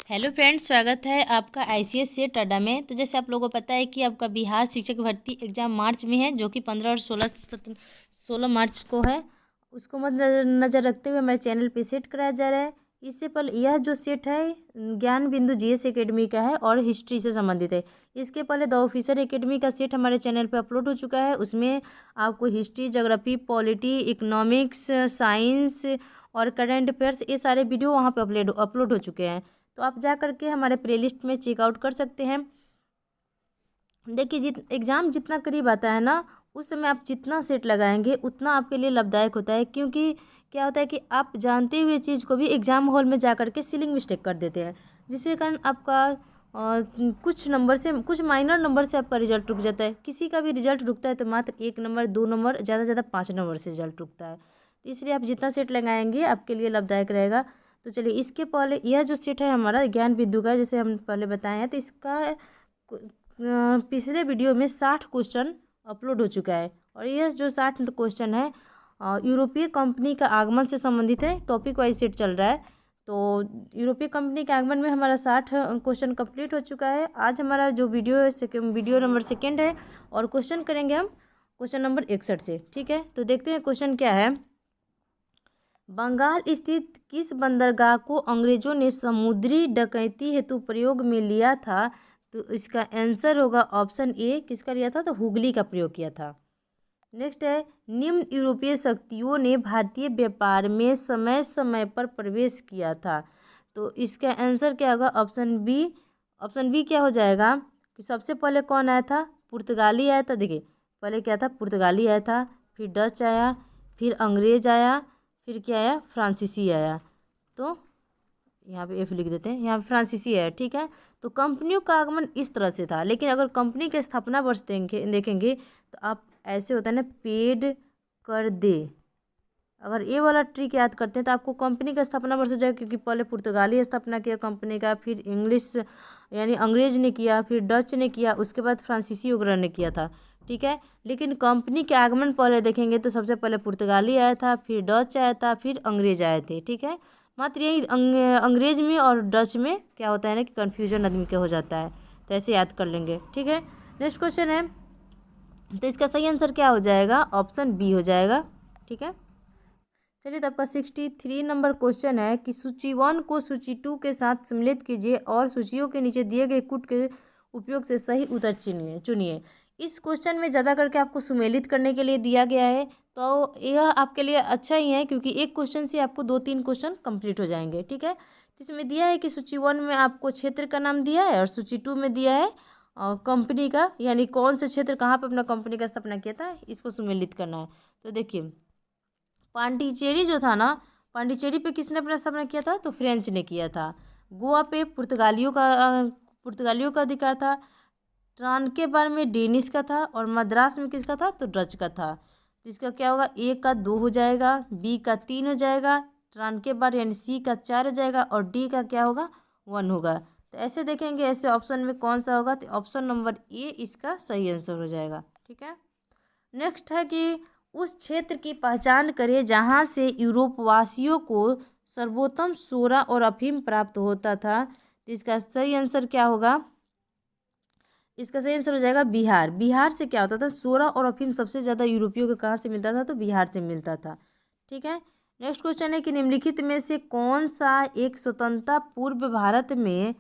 Hello friends, स्वागत है आपका आईसीएस से टाटा में। तो जैसे आप लोगों को पता है कि आपका बिहार शिक्षक भर्ती एग्ज़ाम मार्च में है, जो कि 15 और 16 मार्च को है। उसको नज़र रखते हुए हमारे चैनल पे सेट कराया जा रहा है। इससे पहले यह जो सेट है ज्ञान बिंदु जीएस एकेडमी का है और हिस्ट्री से संबंधित है। इसके पहले द ऑफिसर एकेडमी का सेट हमारे चैनल पे अपलोड हो चुका है। उसमें आपको history, geography, polity, economics, science और करंट अफेयर्स, ये सारे वीडियो वहाँ पे अपलोड हो चुके हैं। तो आप जा करके हमारे प्लेलिस्ट में चेकआउट कर सकते हैं। देखिए, एग्ज़ाम जितना करीब आता है ना, उस समय आप जितना सेट लगाएंगे उतना आपके लिए लाभदायक होता है। क्योंकि क्या होता है कि आप जानते हुए चीज़ को भी एग्ज़ाम हॉल में जा करके सीलिंग मिस्टेक कर देते हैं, जिसके कारण आपका कुछ नंबर से, कुछ माइनर नंबर से आपका रिजल्ट रुक जाता है। किसी का भी रिजल्ट रुकता है तो मात्र 1 नंबर, 2 नंबर, ज़्यादा से ज़्यादा 5 नंबर से रिजल्ट रुकता है। तो इसलिए आप जितना सेट लगाएंगे आपके लिए लाभदायक रहेगा। तो चलिए, इसके पहले यह जो सेट है हमारा ज्ञान बिंदु का, जैसे हम पहले बताए हैं, तो इसका पिछले वीडियो में 60 क्वेश्चन अपलोड हो चुका है। और यह जो 60 क्वेश्चन है यूरोपीय कंपनी का आगमन से संबंधित है। टॉपिक वाइज सेट चल रहा है। तो यूरोपीय कंपनी के आगमन में हमारा 60 क्वेश्चन कंप्लीट हो चुका है। आज हमारा जो वीडियो है वीडियो नंबर 2 है, और क्वेश्चन करेंगे हम क्वेश्चन नंबर 61 से। ठीक है, तो देखते हैं क्वेश्चन क्या है। बंगाल स्थित किस बंदरगाह को अंग्रेजों ने समुद्री डकैती हेतु प्रयोग में लिया था? तो इसका आंसर होगा ऑप्शन ए। किसका लिया था? तो हुगली का प्रयोग किया था। नेक्स्ट है, निम्न यूरोपीय शक्तियों ने भारतीय व्यापार में समय समय पर प्रवेश किया था। तो इसका आंसर क्या होगा? Option B. ऑप्शन बी क्या हो जाएगा कि सबसे पहले कौन आया था? पुर्तगाली आया था। देखिए, पहले क्या था? पुर्तगाली आया था, फिर डच आया, फिर अंग्रेज आया, फिर क्या आया? फ्रांसीसी आया। तो यहाँ पे एफ लिख देते हैं, यहाँ पे फ्रांसीसी है। ठीक है, तो कंपनियों का आगमन इस तरह से था। लेकिन अगर कंपनी के स्थापना वर्ष देखेंगे तो आप ऐसे होता है ना, पेड कर दे। अगर ये वाला ट्रिक याद करते हैं तो आपको कंपनी का स्थापना वर्ष हो जाएगा, क्योंकि पहले पुर्तगाली स्थापना किया कंपनी का, फिर इंग्लिश यानी अंग्रेज ने किया, फिर डच ने किया, उसके बाद फ्रांसीसी वगैरह ने किया था। ठीक है, लेकिन कंपनी के आगमन पहले देखेंगे तो सबसे पहले पुर्तगाली आया था, फिर डच आया था, फिर अंग्रेज आए थे। ठीक है, मात्र यही अंग्रेज में और डच में क्या होता है ना कि कन्फ्यूजन आदमी के हो जाता है। तो ऐसे याद कर लेंगे। ठीक है, नेक्स्ट क्वेश्चन है, तो इसका सही आंसर क्या हो जाएगा? ऑप्शन बी हो जाएगा। ठीक है, चलिए, तो आपका 63 नंबर क्वेश्चन है कि सूची 1 को सूची 2 के साथ सम्मिलित कीजिए और सूचियों के नीचे दिए गए कूट के उपयोग से सही उत्तर चुनिए। इस क्वेश्चन में ज़्यादा करके आपको सुमेलित करने के लिए दिया गया है। तो यह आपके लिए अच्छा ही है, क्योंकि एक क्वेश्चन से आपको 2-3 क्वेश्चन कंप्लीट हो जाएंगे। ठीक है, इसमें दिया है कि सूची 1 में आपको क्षेत्र का नाम दिया है, और सूची 2 में दिया है कंपनी का, यानी कौन से क्षेत्र कहाँ पर अपना कंपनी का स्थापना किया था, इसको सुमेलित करना है। तो देखिए, पांडिचेरी जो था ना, पांडिचेरी पे किसने अपना स्थापना किया था? तो फ्रेंच ने किया था। गोवा पे पुर्तगालियों का अधिकार था। ट्रांकेबार में डेनिश का था, और मद्रास में किसका था? तो डच का था। तो इसका क्या होगा? ए का 2 हो जाएगा, बी का 3 हो जाएगा, ट्रांकेबार यानी सी का 4 हो जाएगा, और डी का क्या होगा? 1 होगा। तो ऐसे देखेंगे, ऐसे ऑप्शन में कौन सा होगा? तो ऑप्शन नंबर ए इसका सही आंसर हो जाएगा। ठीक है, नेक्स्ट है कि उस क्षेत्र की पहचान करें जहाँ से यूरोपवासियों को सर्वोत्तम सोरा और अफीम प्राप्त होता था। तो इसका सही आंसर क्या होगा? इसका सही आंसर हो जाएगा बिहार। बिहार से क्या होता था? सोरा और अफीम सबसे ज़्यादा यूरोपियों को कहाँ से मिलता था? तो बिहार से मिलता था। ठीक है, नेक्स्ट क्वेश्चन है कि निम्नलिखित में से कौन सा एक स्वतंत्रता पूर्व भारत में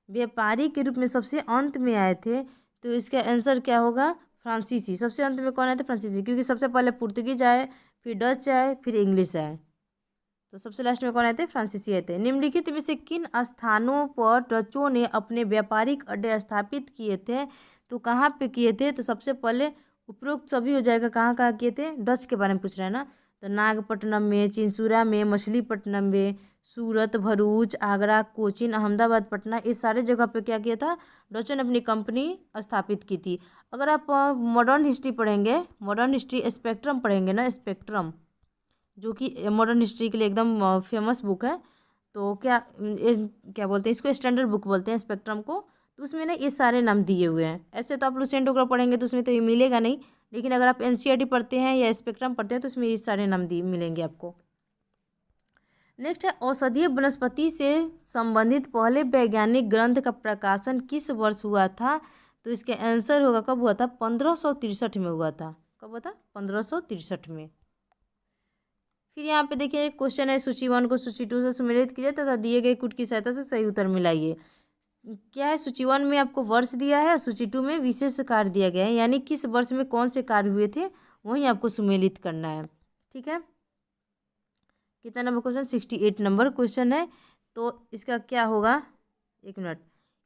व्यापारी के रूप में सबसे अंत में आए थे? तो इसका आंसर क्या होगा? फ्रांसीसी। सबसे अंत में कौन आए थे? फ्रांसीसी, क्योंकि सबसे पहले पुर्तगीज आए, फिर डच आए, फिर इंग्लिश आए। तो सबसे लास्ट में कौन आए थे? फ्रांसीसी आए थे। निम्नलिखित में से किन स्थानों पर डचों ने अपने व्यापारिक अड्डे स्थापित किए थे? तो कहाँ पे किए थे? तो सबसे पहले उपरोक्त सभी हो जाएगा। कहाँ कहाँ किए थे? डच के बारे में पूछ रहे हैं ना, तो नागपट्टनम में, चिंसूरा में, मछलीपट्टनम में, सूरत, भरूच, आगरा, कोचीन, अहमदाबाद, पटना, इस सारे जगह पे क्या किया था? डचों ने अपनी कंपनी स्थापित की थी। अगर आप मॉडर्न हिस्ट्री पढ़ेंगे, मॉडर्न हिस्ट्री स्पेक्ट्रम पढ़ेंगे ना, स्पेक्ट्रम जो कि मॉडर्न हिस्ट्री के लिए एकदम फेमस बुक है, तो क्या बोलते हैं इसको? स्टैंडर्ड बुक बोलते हैं स्पेक्ट्रम को। तो उसमें ना ये सारे नाम दिए हुए हैं। ऐसे तो आप लुसेंट वगैरह पढ़ेंगे तो उसमें तो ये मिलेगा नहीं, लेकिन अगर आप एनसीईआरटी पढ़ते हैं या स्पेक्ट्रम पढ़ते हैं तो उसमें ये सारे नाम दिए मिलेंगे आपको। नेक्स्ट है औषधीय वनस्पति से संबंधित पहले वैज्ञानिक ग्रंथ का प्रकाशन किस वर्ष हुआ था? तो इसके आंसर होगा, कब हुआ था? 1563 में हुआ था। कब हुआ था? 1563 में। फिर यहाँ पे देखिए क्वेश्चन है, सूची 1 को सूची 2 से सम्मिलित कीजिए तथा दिए गए कूट की सहायता से सही उत्तर मिलाइए। क्या है, सूची 1 में आपको वर्ष दिया है, सूची 2 में विशेष कार्य दिया गया है, यानी किस वर्ष में कौन से कार्य हुए थे वही आपको सम्मिलित करना है। ठीक है, कितना नंबर क्वेश्चन? 68 नंबर क्वेश्चन है। तो इसका क्या होगा, एक मिनट,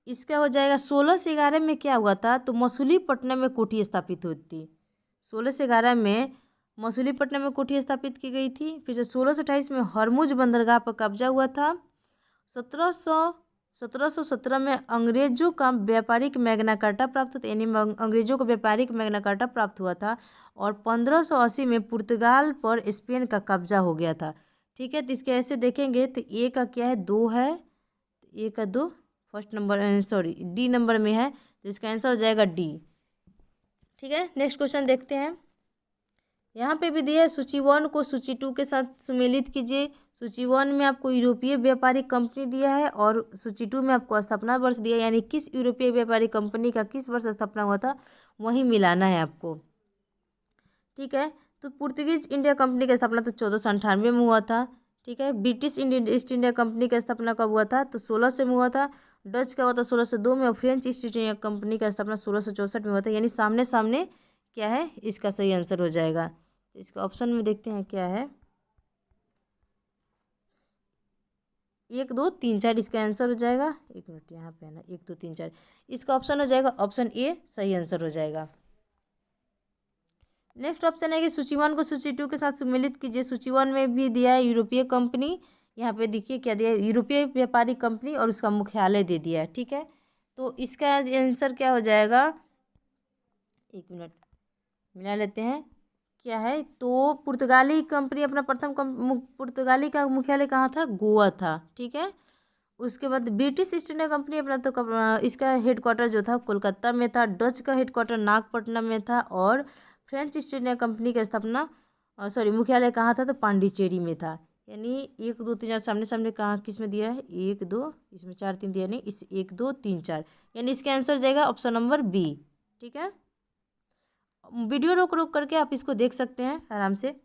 इसका हो जाएगा 16 से 11 में क्या हुआ था? तो मसूलीपट्टनम में कोठी स्थापित हुई थी। 16 से 11 में मसूलीपट्टनम में कोठी स्थापित की गई थी। फिर से 16 से 28 में हरमुज बंदरगाह पर कब्जा हुआ था। 1717 में अंग्रेजों का व्यापारिक मैग्ना कार्टा प्राप्त था, यानी अंग्रेजों को व्यापारिक मैग्ना कार्टा प्राप्त हुआ था। और 1580 में पुर्तगाल पर स्पेन का कब्जा हो गया था। ठीक है, तो इसके ऐसे देखेंगे तो ए का क्या है? 2 है, ए का 2 first number, sorry D number में है, तो इसका आंसर हो जाएगा डी। ठीक है, नेक्स्ट क्वेश्चन देखते हैं। यहाँ पे भी दिया है, सूची 1 को सूची 2 के साथ सम्मिलित कीजिए। सूची 1 में आपको यूरोपीय व्यापारिक कंपनी दिया है और सूची 2 में आपको स्थापना वर्ष दिया है, यानी किस यूरोपीय व्यापारिक कंपनी का किस वर्ष स्थापना हुआ था वही मिलाना है आपको। ठीक है, तो पुर्तगीज इंडिया कंपनी का स्थापना तो 1498 में हुआ था। ठीक है, ब्रिटिश ईस्ट इंडिया कंपनी का स्थापना कब हुआ था? तो 16 से में हुआ था। डच का हुआ था 1602 में, और फ्रेंच ईस्ट इंडिया कंपनी का स्थापना 1664 में हुआ था, यानी सामने सामने क्या है, इसका सही आंसर हो जाएगा। तो इसका ऑप्शन में देखते हैं क्या है, 1 2 3 4 इसका आंसर हो जाएगा। एक मिनट, यहाँ पे है ना 1 2 3 4, इसका ऑप्शन हो जाएगा ऑप्शन ए सही आंसर हो जाएगा। नेक्स्ट ऑप्शन है कि सूची 1 को सूची 2 के साथ सम्मिलित कीजिए। सूची 1 में भी दिया है यूरोपीय कंपनी, यहाँ पे देखिए क्या दिया है, यूरोपीय व्यापारिक कंपनी और उसका मुख्यालय दे दिया है। ठीक है, तो इसका आंसर क्या हो जाएगा, एक मिनट मिला लेते हैं क्या है। तो पुर्तगाली कंपनी अपना पुर्तगाली का मुख्यालय कहाँ था? गोवा था। ठीक है, उसके बाद ब्रिटिश ईस्ट इंडिया कंपनी अपना तो इसका हेडक्वार्टर जो था कोलकाता में था। डच का हेडक्वार्टर नागपट्टनम में था। और फ्रेंच ईस्ट इंडिया कंपनी का स्थापना मुख्यालय कहाँ था? तो पांडिचेरी में था। यानी 1 2 3 4 सामने सामने कहाँ किस में दिया है? 1 2, इसमें 4 3 दिया नहीं, इस 1 2 3 4, यानी इसका आंसर जाएगा ऑप्शन नंबर बी। ठीक है, वीडियो रोक रोक करके आप इसको देख सकते हैं आराम से,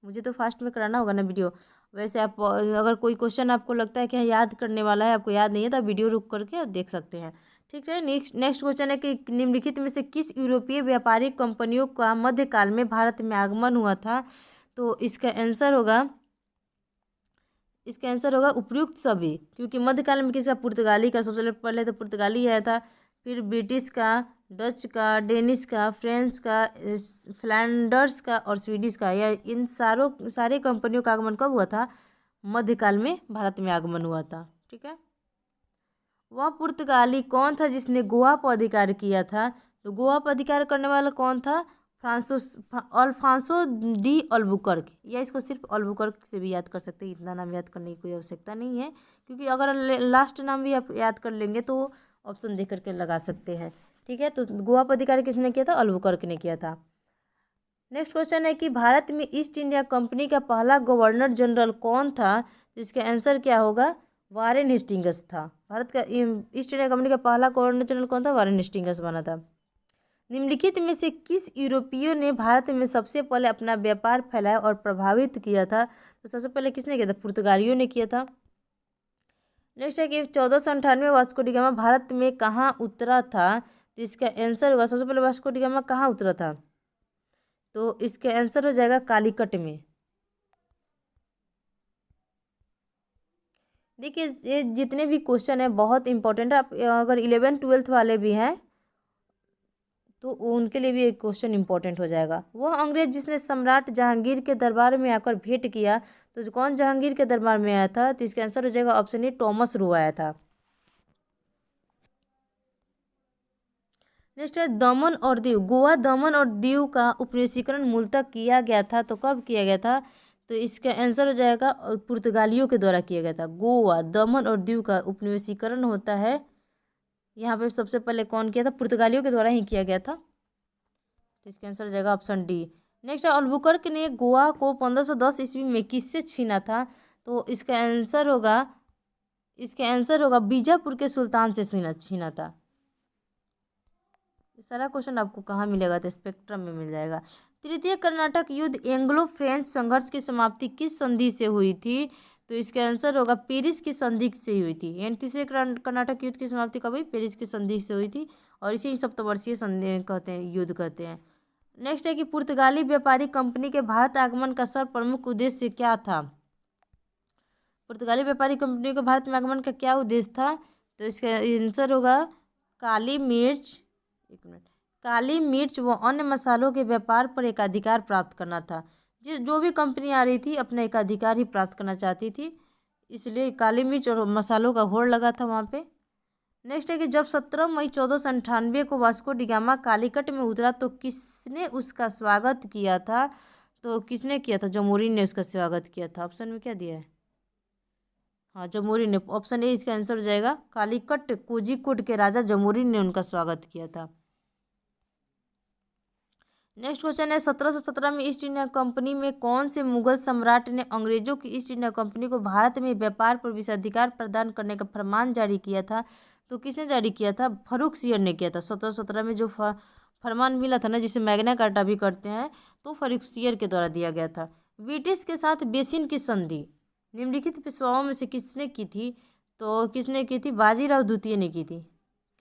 मुझे तो फास्ट में कराना होगा ना वीडियो। वैसे आप अगर कोई क्वेश्चन आपको लगता है कि याद करने वाला है, आपको याद नहीं है, तो आप वीडियो रुक करके आप देख सकते हैं। ठीक है, नेक्स्ट क्वेश्चन है कि निम्नलिखित में से किस यूरोपीय व्यापारिक कंपनियों का मध्यकाल में भारत में आगमन हुआ था? तो इसका आंसर होगा उपयुक्त सभी, क्योंकि मध्यकाल में किसका? पुर्तगाली का, सबसे पहले तो पुर्तगाली आया था, फिर ब्रिटिश का, डच का, डेनिश का, फ्रेंच का, फ्लैंडर्स का और स्वीडिश का। या इन सारे कंपनियों का आगमन कब हुआ था? मध्यकाल में भारत में आगमन हुआ था। ठीक है, वह पुर्तगाली कौन था जिसने गोवा पर अधिकार किया था? तो गोवा पर अधिकार करने वाला कौन था? अल्फांसो डी अल्बुकर्क, या इसको सिर्फ अल्बुकर्क से भी याद कर सकते हैं, इतना नाम याद करने की कोई आवश्यकता नहीं है, क्योंकि अगर लास्ट नाम भी आप याद कर लेंगे तो ऑप्शन दे करके लगा सकते हैं। ठीक है, तो गोवा पर अधिकार किसने किया था? अल्बुकर्क ने किया था। नेक्स्ट क्वेश्चन है कि भारत में ईस्ट इंडिया कंपनी का पहला गवर्नर जनरल कौन था? जिसका आंसर क्या होगा? वारेन हेस्टिंग्स था। भारत का ईस्ट इंडिया कंपनी का पहला गवर्नर जनरल कौन था? वारेन हेस्टिंग्स बना था। निम्नलिखित में से किस यूरोपीय ने भारत में सबसे पहले अपना व्यापार फैलाया और प्रभावित किया था? तो सबसे पहले किसने किया था? पुर्तगालियों ने किया था। नेक्स्ट है कि 1498 वास्को डी गामा भारत में कहाँ उतरा था? तो इसका आंसर होगा, सबसे पहले वास्को डी गामा कहाँ उतरा था? तो इसका आंसर हो जाएगा कालीकट में। देखिए ये जितने भी क्वेश्चन है बहुत इंपॉर्टेंट है, आप अगर 11th 12th वाले भी हैं तो उनके लिए भी एक क्वेश्चन इंपॉर्टेंट हो जाएगा। वह अंग्रेज जिसने सम्राट जहांगीर के दरबार में आकर भेंट किया, तो कौन जहांगीर के दरबार में आया था? तो इसका आंसर हो जाएगा ऑप्शन ए, टॉमस रो आया था। नेक्स्ट है दमन और दीव। गोवा, दमन और दीव का उपनिवेशीकरण मूलतः किया गया था, तो कब किया गया था? तो इसका आंसर हो जाएगा पुर्तगालियों के द्वारा किया गया था। गोवा, दमन और दीव का उपनिवेशीकरण होता है, यहाँ पे सबसे पहले कौन किया था? पुर्तगालियों के द्वारा ही किया गया था। तो इसका आंसर हो जाएगा ऑप्शन डी। नेक्स्ट है अल्बुकर्क ने गोवा को 1510 ईस्वी में किससे छीना था? तो इसका आंसर होगा बीजापुर के सुल्तान से छीना था। सारा क्वेश्चन आपको कहाँ मिलेगा, तो स्पेक्ट्रम में मिल जाएगा। तृतीय कर्नाटक युद्ध एंग्लो फ्रेंच संघर्ष की समाप्ति किस संधि से हुई थी, तो इसका आंसर होगा पेरिस की संधि से हुई थी। यानी तीसरे कर्नाटक युद्ध की समाप्ति कब हुई, पेरिस की संधि से हुई थी, और इसे सप्तवर्षीय संधि कहते हैं, युद्ध कहते हैं। नेक्स्ट है कि पुर्तगाली व्यापारी कंपनी के भारत आगमन का सर्व प्रमुख उद्देश्य क्या था। पुर्तगाली व्यापारी कंपनी को भारत में आगमन का क्या उद्देश्य था, तो इसका आंसर होगा काली मिर्च व अन्य मसालों के व्यापार पर एकाधिकार प्राप्त करना था। जो भी कंपनी आ रही थी अपना एकाधिकार ही प्राप्त करना चाहती थी, इसलिए काली मिर्च और मसालों का होड़ लगा था वहाँ पे। नेक्स्ट है कि जब 17 मई 1498 को वास्को डी गामा कालीकट में उतरा तो किसने उसका स्वागत किया था, तो किसने किया था, जमोरिन ने उसका स्वागत किया था। ऑप्शन में क्या दिया है, हाँ जमोरिन ने। ऑप्शन ए इसका आंसर हो जाएगा, कालीकट कोझिकोड के राजा जमोरिन ने उनका स्वागत किया था। नेक्स्ट क्वेश्चन है 1717 में ईस्ट इंडिया कंपनी में कौन से मुगल सम्राट ने अंग्रेजों की ईस्ट इंडिया कंपनी को भारत में व्यापार पर विशेषाधिकार प्रदान करने का फरमान जारी किया था, तो किसने जारी किया था, फर्रुखसियर ने किया था। 1717 में जो फरमान मिला था ना, जिसे मैग्ना कार्टा भी करते हैं, तो फर्रुखसियर के द्वारा दिया गया था। ब्रिटिश के साथ बेसिन की संधि निम्नलिखित पेशवाओं में से किसने की थी, तो किसने की थी, बाजीराव द्वितीय ने की थी।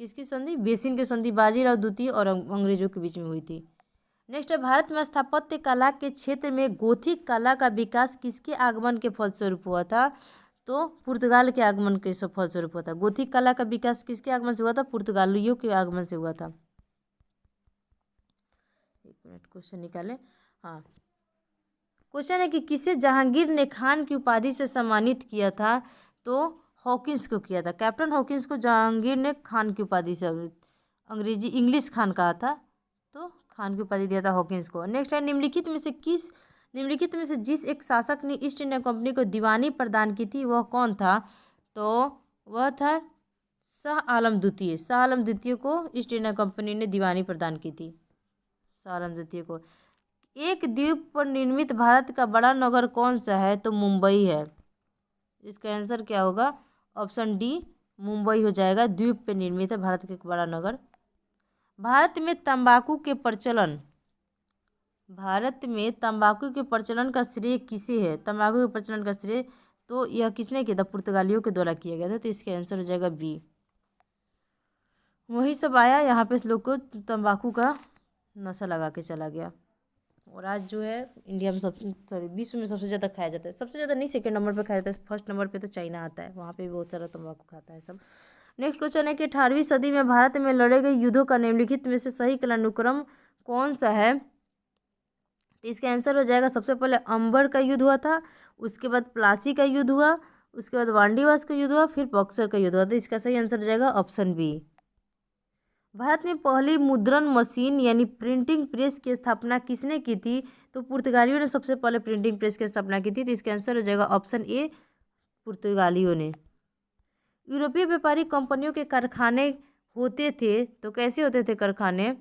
किसकी संधि, बेसिन की संधि बाजीराव द्वितीय और अंग्रेजों के बीच में हुई थी। नेक्स्ट है भारत में स्थापत्य कला के क्षेत्र में गोथिक कला का विकास किसके आगमन के फलस्वरूप हुआ था, तो पुर्तगाल के आगमन के फलस्वरूप हुआ था। गोथिक कला का विकास किसके आगमन से हुआ था, पुर्तगालियों के आगमन से हुआ था। एक मिनट क्वेश्चन निकालें। हाँ, क्वेश्चन है कि किसे जहांगीर ने खान की उपाधि से सम्मानित किया था, तो हॉकिंस को किया था। कैप्टन हॉकिंस को जहांगीर ने खान की उपाधि से, इंग्लिश खान कहा था, तो खान की उपाधि दिया था हॉकिंस को। नेक्स्ट है निम्नलिखित में से जिस एक शासक ने ईस्ट इंडिया कंपनी को दीवानी प्रदान की थी वह कौन था, तो वह था शाह आलम द्वितीय। शाह आलम द्वितीय को ईस्ट इंडिया कंपनी ने दीवानी प्रदान की थी, शाह आलम द्वितीय को। एक द्वीप पर निर्मित भारत का बड़ा नगर कौन सा है, तो मुंबई है। इसका आंसर क्या होगा, ऑप्शन डी मुंबई हो जाएगा। द्वीप पर निर्मित है भारत का बड़ा नगर। भारत में तंबाकू के प्रचलन का श्रेय किसे है, तंबाकू के प्रचलन का श्रेय, तो यह किसने किया था, पुर्तगालियों के द्वारा किया गया था। तो इसका आंसर हो जाएगा बी। वही सब आया यहाँ पे लोग को तंबाकू का नशा लगा के चला गया। और आज जो है इंडिया में विश्व में सबसे ज़्यादा खाया जाता है, सबसे ज़्यादा नहीं, सेकंड नंबर पे खाया जाता है, फर्स्ट नंबर पे तो चाइना आता है, वहाँ पे भी बहुत सारा तंबाकू खाता है सब। नेक्स्ट क्वेश्चन है कि 18वीं सदी में भारत में लड़े गए युद्धों का निम्नलिखित में से सही कालानुक्रम कौन सा है, तो इसका आंसर हो जाएगा, सबसे पहले अंबर का युद्ध हुआ था, उसके बाद प्लासी का युद्ध हुआ, उसके बाद वांडीवास का युद्ध हुआ, फिर बक्सर का युद्ध हुआ। तो इसका सही आंसर हो जाएगा ऑप्शन बी। भारत में पहली मुद्रण मशीन यानी प्रिंटिंग प्रेस की स्थापना किसने की थी, तो पुर्तगालियों ने सबसे पहले प्रिंटिंग प्रेस की स्थापना की थी। तो इसका आंसर हो जाएगा ऑप्शन ए, पुर्तगालियों ने। यूरोपीय व्यापारी कंपनियों के कारखाने होते थे, तो कैसे होते थे कारखाने,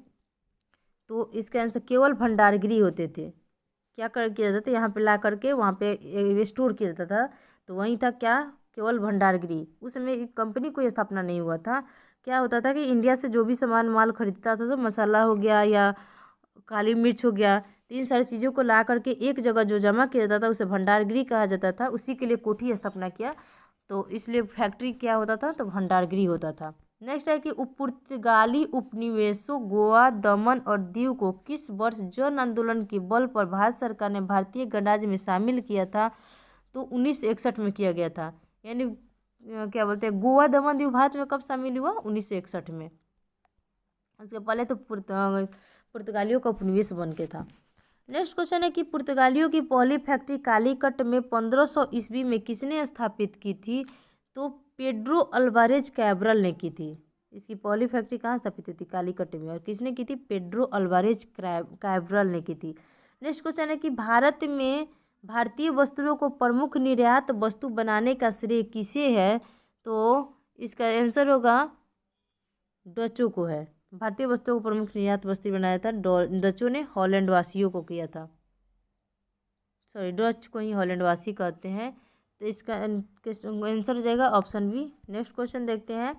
तो इसका आंसर केवल भंडारगृह होते थे। क्या किया जाता था, यहाँ पे ला करके वहाँ पे स्टोर किया जाता था, तो वहीं था क्या, केवल भंडारगृह। उस समय कंपनी कोई स्थापना नहीं हुआ था। क्या होता था कि इंडिया से जो भी सामान माल खरीदता था, सब मसाला हो गया या काली मिर्च हो गया, तो इन सारी चीज़ों को ला करके एक जगह जो जमा किया जाता था उसे भंडारगृह कहा जाता था। उसी के लिए कोठी स्थापना किया, तो इसलिए फैक्ट्री क्या होता था, तो भंडारगृह होता था। नेक्स्ट है कि पुर्तगाली उपनिवेशों गोवा, दमन और दीव को किस वर्ष जन आंदोलन के बल पर भारत सरकार ने भारतीय गणराज्य में शामिल किया था, तो 1961 में किया गया था। यानी क्या बोलते हैं, गोवा दमन दीव भारत में कब शामिल हुआ, 1961 में। उसके पहले तो पुर्तगालियों का उपनिवेश बन के था। नेक्स्ट क्वेश्चन है कि पुर्तगालियों की पहली फैक्ट्री कालीकट में 1500 ईस्वी में किसने स्थापित की थी, तो पेड्रो अल्वारेज कैब्रल ने की थी। इसकी पहली फैक्ट्री कहाँ स्थापित हुई थी, कालीकट में, और किसने की थी, पेड्रो अल्वारेज कैब्रल ने की थी। नेक्स्ट क्वेश्चन है कि भारत में भारतीय वस्तुओं को प्रमुख निर्यात वस्तु बनाने का श्रेय किसे है, तो इसका आंसर होगा डचों को है। भारतीय वस्तुओं को प्रमुख निर्यात वस्तु बनाया था डचों ने, हॉलैंड वासियों को किया था। सॉरी, डच को ही हॉलैंड वासी कहते हैं। तो इसका आंसर हो जाएगा ऑप्शन बी। नेक्स्ट क्वेश्चन देखते हैं,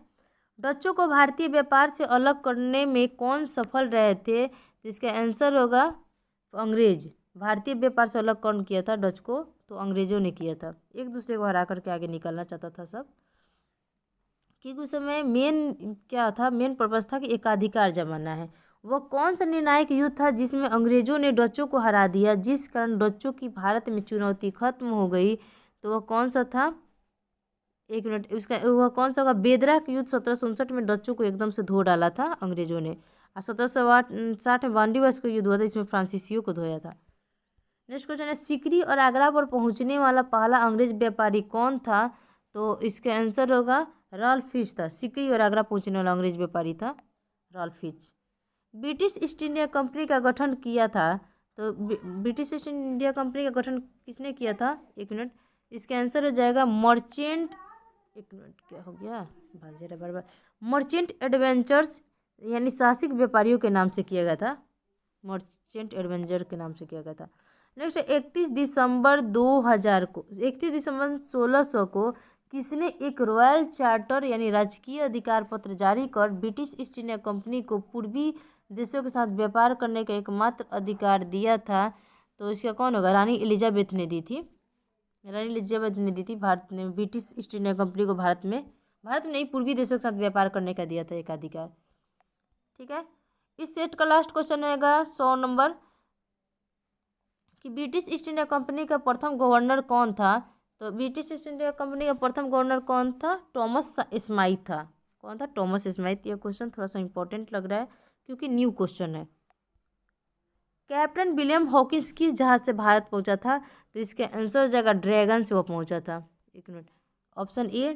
डचों को भारतीय व्यापार से अलग करने में कौन सफल रहे थे? तो इसका आंसर होगा अंग्रेज। भारतीय व्यापार से अलग कौन किया था डच को? तो अंग्रेजों ने किया था। एक दूसरे को हरा करके आगे निकलना चाहता था सब, क्योंकि उस समय मेन क्या था, मेन पर्पस था कि एकाधिकार जमाना है। वह कौन सा निर्णायक युद्ध था जिसमें अंग्रेजों ने डचों को हरा दिया, जिस कारण डचों की भारत में चुनौती खत्म हो गई? तो वह कौन सा था? एक मिनट, उसका वह कौन सा होगा? बेदरा के युद्ध 1759 में डचों को एकदम से धो डाला था अंग्रेजों ने। और 1760 में बांडीवर्स का युद्ध हुआ था, इसमें फ्रांसीसियों को धोया था। नेक्स्ट क्वेश्चन है, सीकरी और आगरा पर पहुंचने वाला पहला अंग्रेज व्यापारी कौन था? तो इसका आंसर होगा रॉल्फ फिच था। सीकरी और आगरा पहुंचने वाला अंग्रेज व्यापारी था Ralph Fitch. British East India Company का गठन किया था, तो ब्रिटिश ईस्ट इंडिया कंपनी का गठन किसने किया था? एक मिनट, इसका आंसर हो जाएगा मर्चेंट, एक मिनट क्या हो गया, भाग जा रहा बार बार, मर्चेंट एडवेंचर्स यानी साहसिक व्यापारियों के नाम से किया गया था। मर्चेंट एडवेंचर के नाम से किया गया था। नेक्स्ट 31 दिसंबर 2000 को, 31 दिसंबर 1600 को किसने एक रॉयल चार्टर यानी राजकीय अधिकार पत्र जारी कर ब्रिटिश ईस्ट इंडिया कंपनी को पूर्वी देशों के साथ व्यापार करने का एकमात्र अधिकार दिया था? तो इसका कौन होगा? रानी एलिजाबेथ ने दी थी। रानी एलिजाबेथ ने दी थी। भारत ने ब्रिटिश ईस्ट इंडिया कंपनी को भारत में नहीं पूर्वी देशों के साथ व्यापार करने का दिया था एक अधिकार। ठीक है, इस सेट का लास्ट क्वेश्चन रहेगा 100 नंबर, कि ब्रिटिश ईस्ट इंडिया कंपनी का प्रथम गवर्नर कौन था? तो ब्रिटिश ईस्ट इंडिया कंपनी का प्रथम गवर्नर कौन था? टॉमस स्माइथ था। कौन था? Thomas Smythe. यह क्वेश्चन थोड़ा सा इंपॉर्टेंट लग रहा है क्योंकि न्यू क्वेश्चन है। कैप्टन विलियम हॉकिंस किस जहाज से भारत पहुंचा था? तो इसका आंसर हो जाएगा ड्रैगन से वो पहुंचा था। एक minute, option a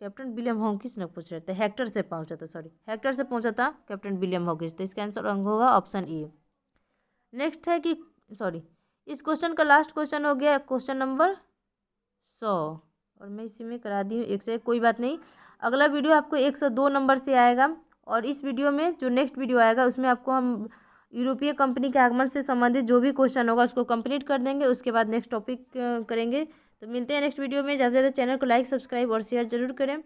captain William Hawkins ने पूछ रहे थे, हेक्टर से पहुंचा था, सॉरी हेक्टर से पहुंचा था कैप्टन विलियम हॉकिंस। तो इसका आंसर होगा ऑप्शन ए। नेक्स्ट है कि सॉरी, इस क्वेश्चन का लास्ट क्वेश्चन हो गया क्वेश्चन नंबर 100, और मैं इसी में करा दी हूँ 101। कोई बात नहीं, अगला वीडियो आपको 102 नंबर से आएगा, और इस वीडियो में जो नेक्स्ट वीडियो आएगा उसमें आपको हम यूरोपीय कंपनी के आगमन से संबंधित जो भी क्वेश्चन होगा उसको कंप्लीट कर देंगे। उसके बाद नेक्स्ट टॉपिक करेंगे। तो मिलते हैं नेक्स्ट वीडियो में। ज़्यादा से ज़्यादा चैनल को लाइक, सब्सक्राइब और शेयर जरूर करें।